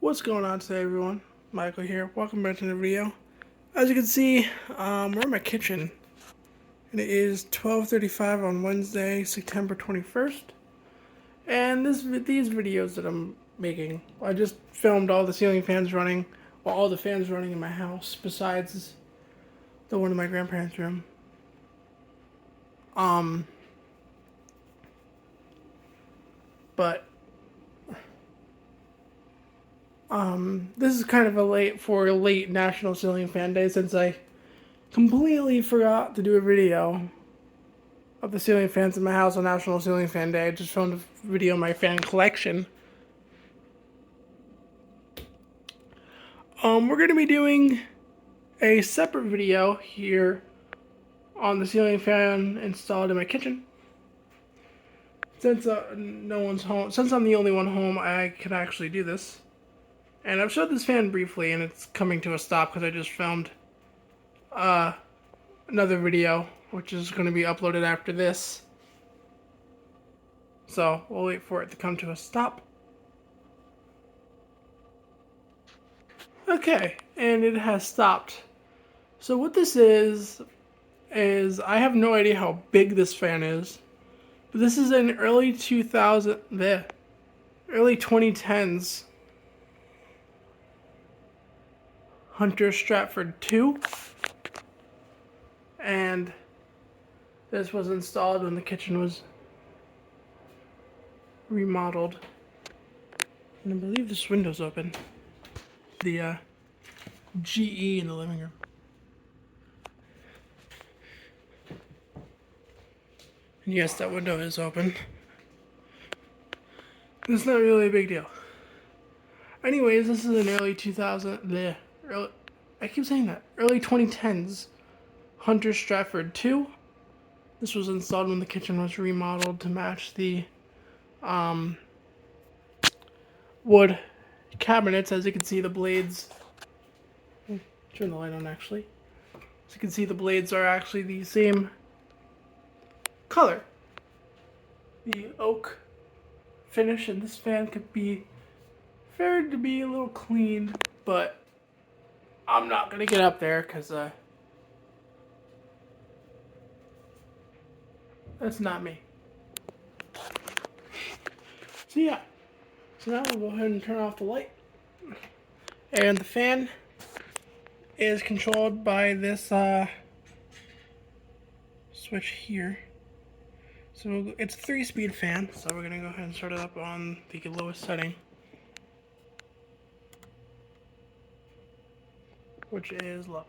What's going on today, everyone? Michael here. Welcome back to the video. As you can see, we're in my kitchen, and it is 12:35 on Wednesday, September 21st. And these videos that I'm making, I just filmed all the ceiling fans running, well, all the fans running in my house, besides the one in my grandparents' room. But this is kind of a late National Ceiling Fan Day, since I completely forgot to do a video of the ceiling fans in my house on National Ceiling Fan Day. I just filmed a video of my fan collection. We're going to be doing a separate video here on the ceiling fan installed in my kitchen. Since no one's home, since I'm the only one home, I can actually do this. And I've showed this fan briefly, and it's coming to a stop because I just filmed another video, which is going to be uploaded after this. So we'll wait for it to come to a stop. Okay, and it has stopped. So what this is I have no idea how big this fan is, but this is an early 2010s Hunter Stratford 2, and this was installed when the kitchen was remodeled. And I believe this window's open. The GE in the living room. And yes, that window is open. It's not really a big deal. Anyways, this is an early 2010s Hunter Stratford 2. This was installed when the kitchen was remodeled to match the wood cabinets. As you can see, the blades, turn the light on actually. As you can see, the blades are actually the same color. The oak finish in this fan could be fared to be a little cleaned, but I'm not gonna get up there because that's not me. So yeah, so now we'll go ahead and turn off the light. And the fan is controlled by this switch here. So it's a 3-speed fan, so we're gonna go ahead and start it up on the lowest setting, which is low.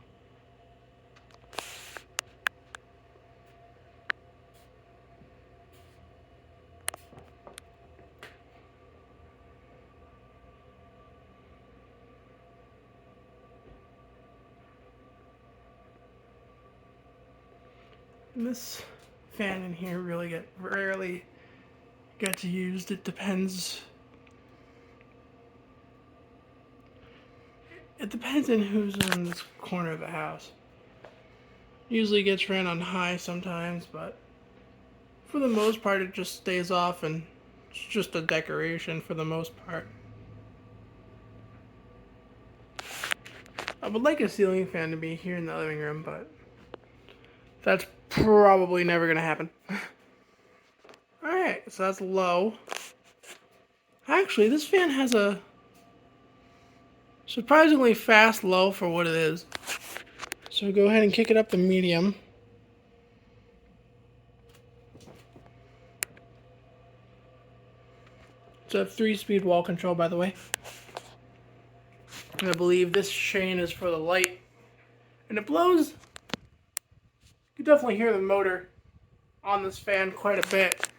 And this fan in here rarely gets used. It depends. It depends on who's in this corner of the house. Usually gets ran on high sometimes, but for the most part it just stays off, and it's just a decoration for the most part. I would like a ceiling fan to be here in the living room, but that's probably never gonna happen. Alright, so that's low. Actually, this fan has a surprisingly fast low for what it is. So we'll go ahead and kick it up to medium. It's a 3-speed wall control, by the way. And I believe this chain is for the light. And it blows. You can definitely hear the motor on this fan quite a bit.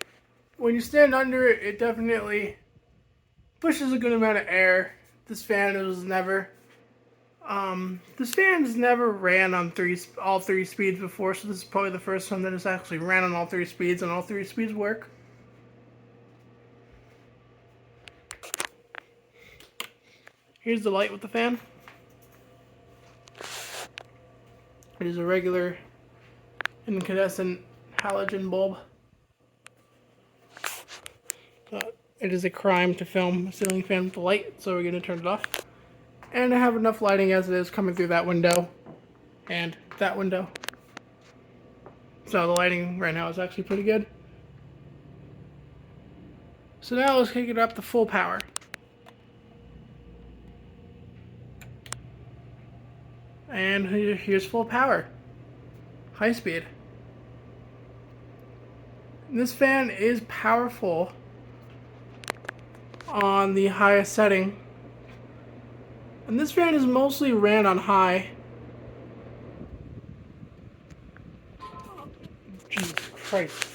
When you stand under it, it definitely pushes a good amount of air. This fan has never ran on all three speeds before, so this is probably the first time that it's actually ran on all 3 speeds, and all 3 speeds work. Here's the light with the fan. It is a regular incandescent halogen bulb. it is a crime to film a ceiling fan with the light, so we're going to turn it off. And I have enough lighting as it is coming through that window and that window. So the lighting right now is actually pretty good. So now let's kick it up to full power. And here's full power. High speed. And this fan is powerful on the highest setting. And this fan is mostly ran on high. Jesus Christ.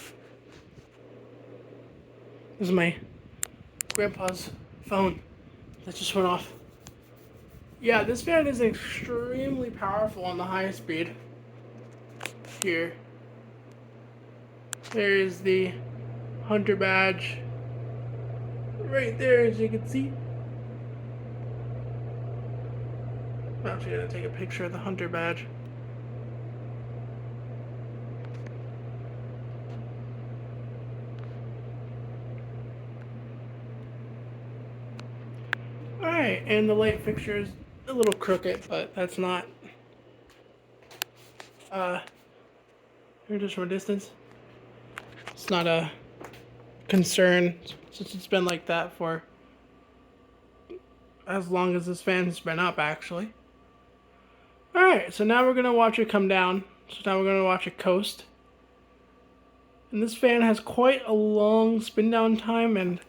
This is my grandpa's phone that just went off. Yeah, this fan is extremely powerful on the highest speed. Here. There is the Hunter badge. Right there, as you can see. I'm actually going to take a picture of the Hunter badge. Alright, and the light fixture is a little crooked, but that's not here just from a distance. It's not a concern since it's been like that for as long as this fan's been up, actually. Alright, so now we're going to watch it come down. So now we're going to watch it coast. And this fan has quite a long spin down time, and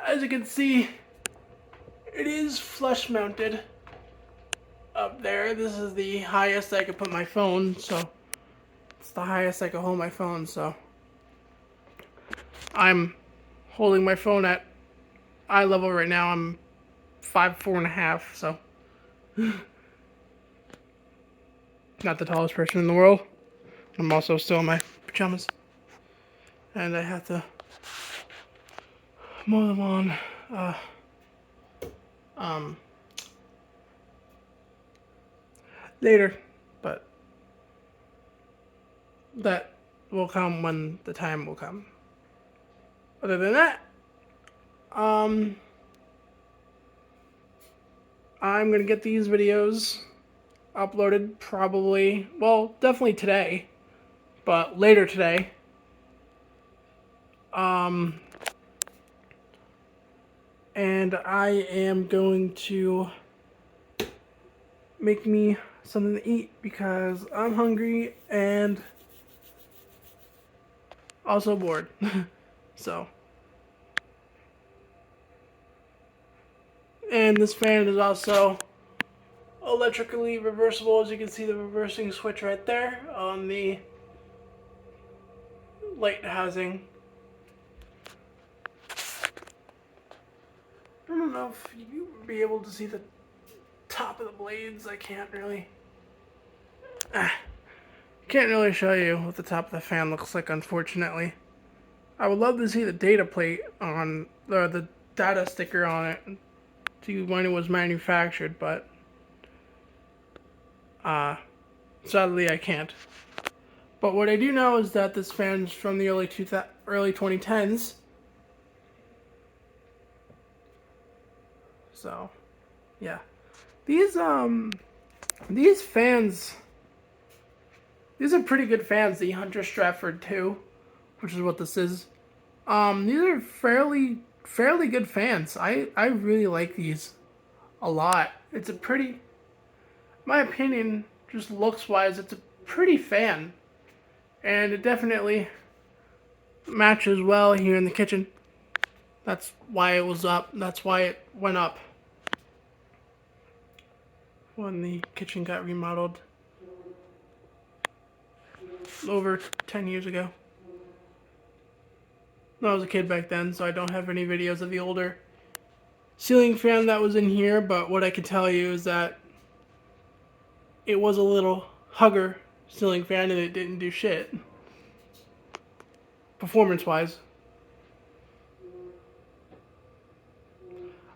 as you can see, it is flush mounted up there. This is the highest I could put my phone, so it's the highest I could hold my phone, so I'm holding my phone at eye level right now. I'm 5'4.5", so not the tallest person in the world. I'm also still in my pajamas, and I have to mow them on later, but that will come when the time will come. Other than that, I'm gonna get these videos uploaded probably, well, definitely today, but later today. And I am going to make me something to eat because I'm hungry and also bored. So, and this fan is also electrically reversible. As you can see, the reversing switch right there on the light housing. I don't know if you would be able to see the top of the blades. I can't really show you what the top of the fan looks like, unfortunately. I would love to see the data plate on, or the data sticker on it, to when it was manufactured, but sadly I can't. But what I do know is that this fan's from the early 2010s. So, yeah. These fans, these are pretty good fans. The Hunter Stratford 2, which is what this is. These are fairly good fans. I really like these a lot. It's a pretty, in my opinion, just looks wise, it's a pretty fan. And it definitely matches well here in the kitchen. That's why it was up. That's why it went up when the kitchen got remodeled over 10 years ago. I was a kid back then, so I don't have any videos of the older ceiling fan that was in here, but what I can tell you is that it was a little hugger ceiling fan and it didn't do shit performance-wise.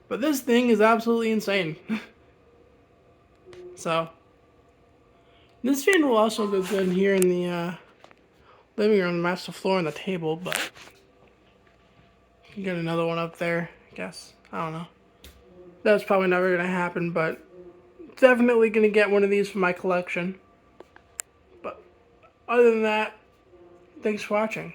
But this thing is absolutely insane. So, this fan will also go good here in the living room, match the floor and the table, but Get another one up there, I guess. I don't know. That's probably never going to happen, but definitely going to get one of these for my collection. But other than that, thanks for watching.